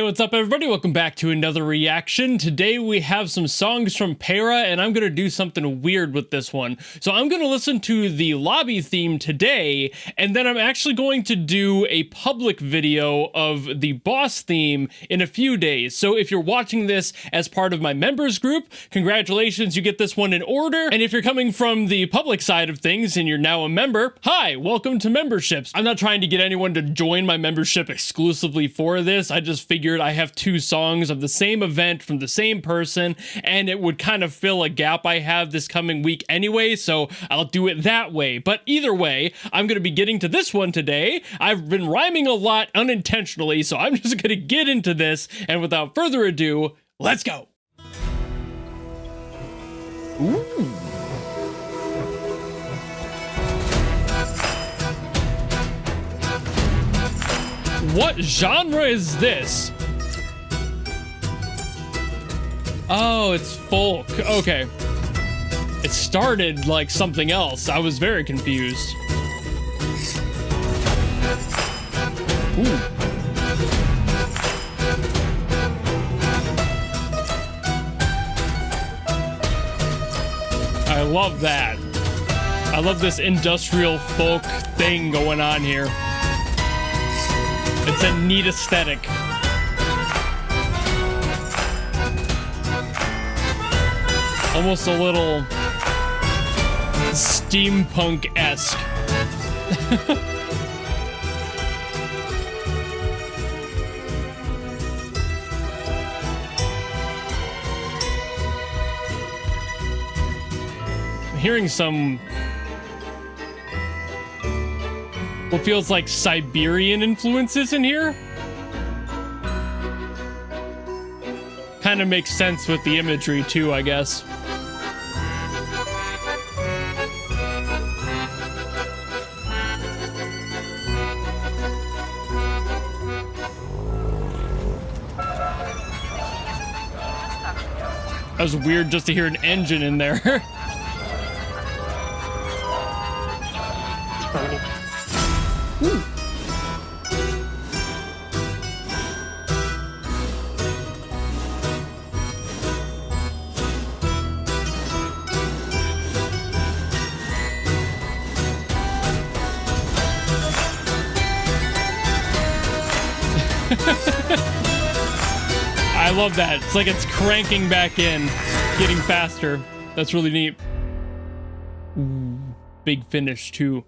what's up everybody? Welcome back to another reaction. Today we have some songs from Para, and I'm gonna do something weird with this one. So I'm gonna listen to the lobby theme today, and then I'm actually going to do a public video of the boss theme in a few days. So if you're watching this as part of my members group, congratulations, you get this one in order. And if you're coming from the public side of things and you're now a member, hi, welcome to memberships. I'm not trying to get anyone to join my membership exclusively for this. I just figured I have two songs of the same event from the same person, and it would kind of fill a gap I have this coming week anyway, so I'll do it that way. But either way, I'm going to be getting to this one today. I've been rhyming a lot unintentionally, so I'm just going to get into this, and without further ado, let's go! Ooh. What genre is this? Oh, it's folk. Okay. It started like something else. I was very confused. Ooh. I love that. I love this industrial folk thing going on here. It's a neat aesthetic. Almost a little steampunk-esque. I'm hearing some what feels like Siberian influences in here. Kind of makes sense with the imagery too, I guess. That was weird just to hear an engine in there. Ooh. I love that. It's like it's cranking back in, getting faster. That's really neat. Ooh, big finish too.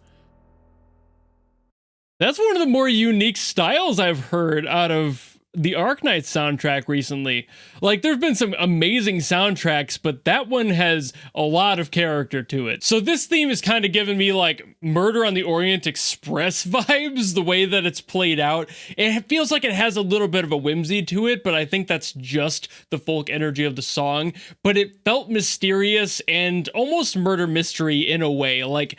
That's one of the more unique styles I've heard out of the Arknights soundtrack recently. Like, there've been some amazing soundtracks, but that one has a lot of character to it. So this theme is kind of giving me like Murder on the Orient Express vibes, the way that it's played out. It feels like it has a little bit of a whimsy to it, but I think that's just the folk energy of the song. But it felt mysterious and almost murder mystery in a way. Like,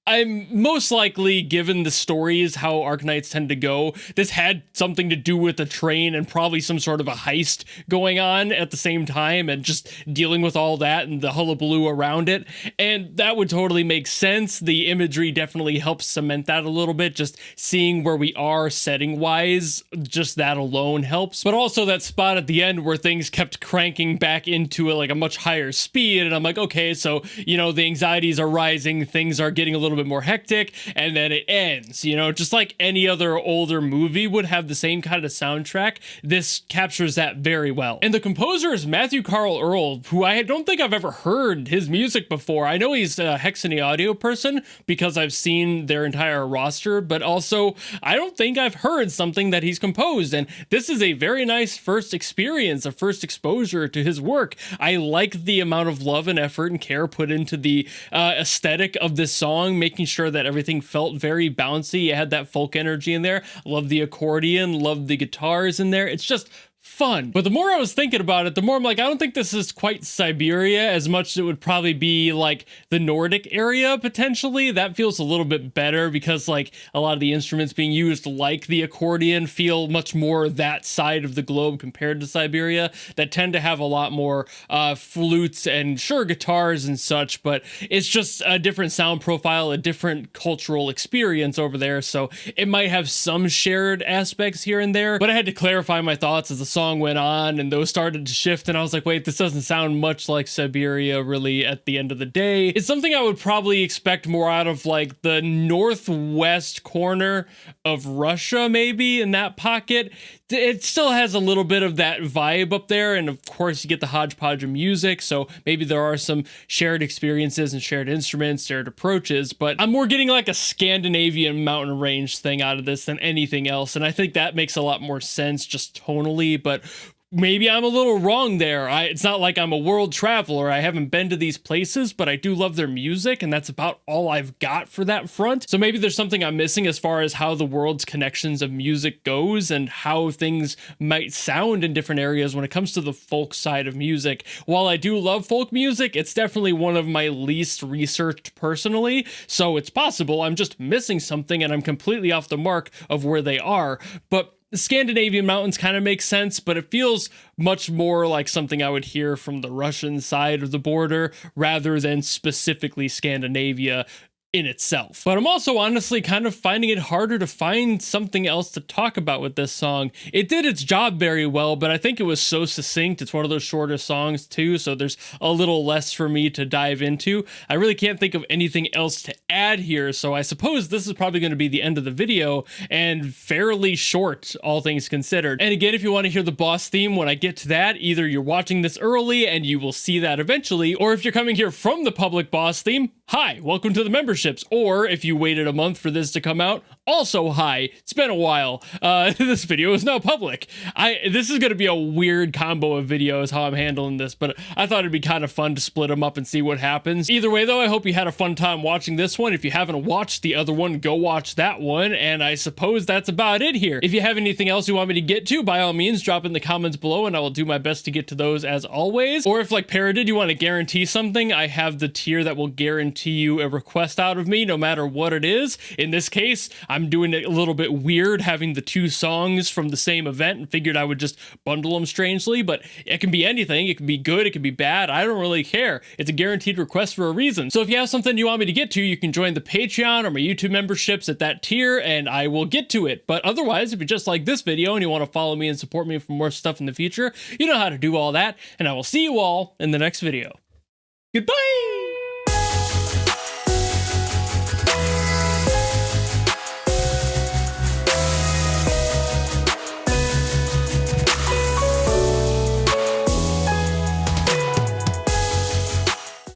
I'm most likely, given the stories how Arknights tend to go, this had something to do with a train and probably some sort of a heist going on at the same time, and just dealing with all that and the hullabaloo around it. And that would totally make sense. The imagery definitely helps cement that a little bit. Just seeing where we are setting wise, just that alone helps. But also that spot at the end where things kept cranking back into a much higher speed, and I'm like, okay, so, you know, the anxieties are rising, things are getting a little bit more hectic, and then it ends, you know, just like any other older movie would have the same kind of soundtrack. This captures that very well. And the composer is Matthew Carl Earl, who I don't think I've ever heard his music before. I know he's a Hexany Audio person because I've seen their entire roster, but also I don't think I've heard something that he's composed, and this is a very nice first experience, a first exposure to his work. I like the amount of love and effort and care put into the aesthetic of this song, making sure that everything felt very bouncy. It had that folk energy in there. Love the accordion, love the guitars in there. It's just fun. But the more I was thinking about it, the more I'm like, I don't think this is quite Siberia as much as it would probably be like the Nordic area potentially. That feels a little bit better because like a lot of the instruments being used like the accordion feel much more that side of the globe compared to Siberia, that tend to have a lot more flutes and sure guitars and such, but it's just a different sound profile, a different cultural experience over there. So it might have some shared aspects here and there, but I had to clarify my thoughts as the song went on and those started to shift, and I was like, wait, this doesn't sound much like Siberia really at the end of the day. It's something I would probably expect more out of like the northwest corner of Russia, maybe, in that pocket. It still has a little bit of that vibe up there, and of course you get the hodgepodge of music, so maybe there are some shared experiences and shared instruments, shared approaches, but I'm more getting like a Scandinavian mountain range thing out of this than anything else, and I think that makes a lot more sense just tonally, but maybe I'm a little wrong there. It's not like I'm a world traveler. I haven't been to these places, but I do love their music, and that's about all I've got for that front. So maybe there's something I'm missing as far as how the world's connections of music goes and how things might sound in different areas when it comes to the folk side of music. While I do love folk music, it's definitely one of my least researched personally, so it's possible I'm just missing something and I'm completely off the mark of where they are. But the Scandinavian mountains kind of make sense, but it feels much more like something I would hear from the Russian side of the border rather than specifically Scandinavia in itself. But I'm also honestly kind of finding it harder to find something else to talk about with this song. It did its job very well, but I think it was so succinct. It's one of those shorter songs too, so there's a little less for me to dive into. I really can't think of anything else to add here, so I suppose this is probably going to be the end of the video, and fairly short, all things considered. And again, if you want to hear the boss theme when I get to that, either you're watching this early and you will see that eventually, or if you're coming here from the public boss theme, hi, welcome to the membership. Or if you waited a month for this to come out, also hi, it's been a while. This video is now public. This is going to be a weird combo of videos how I'm handling this, but I thought it'd be kind of fun to split them up and see what happens. Either way though, I hope you had a fun time watching this one. If you haven't watched the other one, go watch that one, and I suppose that's about it here. If you have anything else you want me to get to, by all means drop in the comments below and I will do my best to get to those as always. Or if like Para did, you want to guarantee something, I have the tier that will guarantee you a request out of me no matter what it is. In this case, I'm doing it a little bit weird having the two songs from the same event and figured I would just bundle them strangely, but it can be anything. It can be good, it can be bad, I don't really care. It's a guaranteed request for a reason. So if you have something you want me to get to, you can join the Patreon or my YouTube memberships at that tier and I will get to it. But otherwise, if you just like this video and you want to follow me and support me for more stuff in the future, you know how to do all that, and I will see you all in the next video. Goodbye!